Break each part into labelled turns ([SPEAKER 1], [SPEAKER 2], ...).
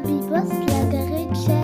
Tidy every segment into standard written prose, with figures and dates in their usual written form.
[SPEAKER 1] Bibos Lageretsche.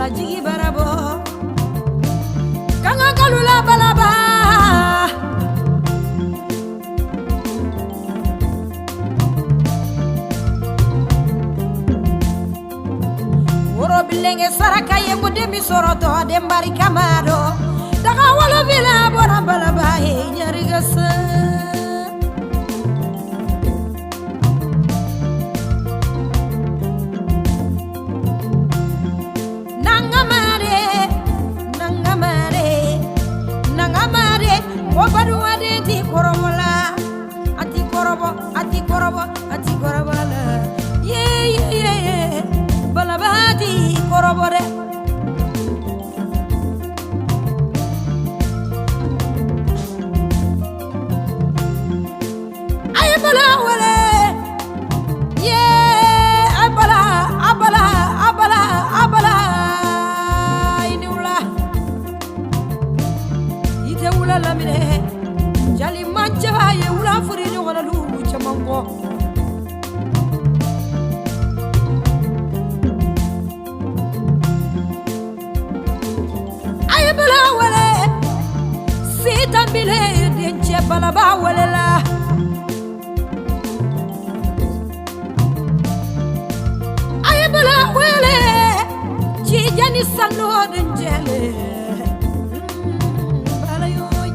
[SPEAKER 2] Jigi barabo kanga kalula balaba woro bilenge saraka yengo demi soroto dembari kamado daga wala vila bora balaba he nyarigasa ati korobo la ye balabadi korobo de ay bala wala ye abala inula ite wala lamine jali mancha ye wala furi no wala lu chamango bile denche balaba walela ay bala wele ci jani sando denjele bala yoy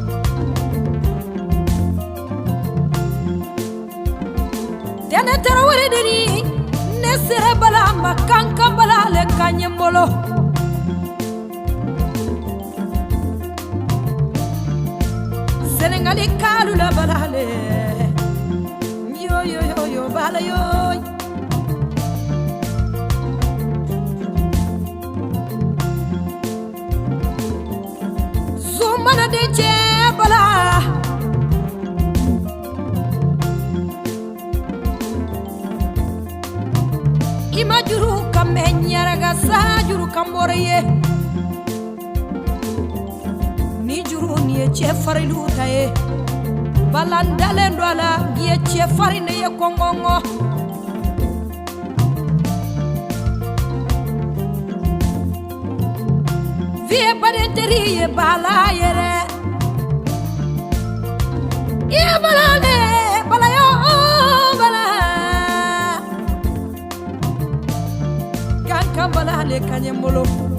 [SPEAKER 2] dene tarawere deni nesere bala makanka bala le kanyembolo Senegali kalula balale yo bala yo zumana de bala imajuru kamenyara gasa juru kamboreye che farilu tae balandale ndwala ye che farine ye kongongo vie badenteri ye bala yere ye balale bala yo bala kanka balale kanyembolo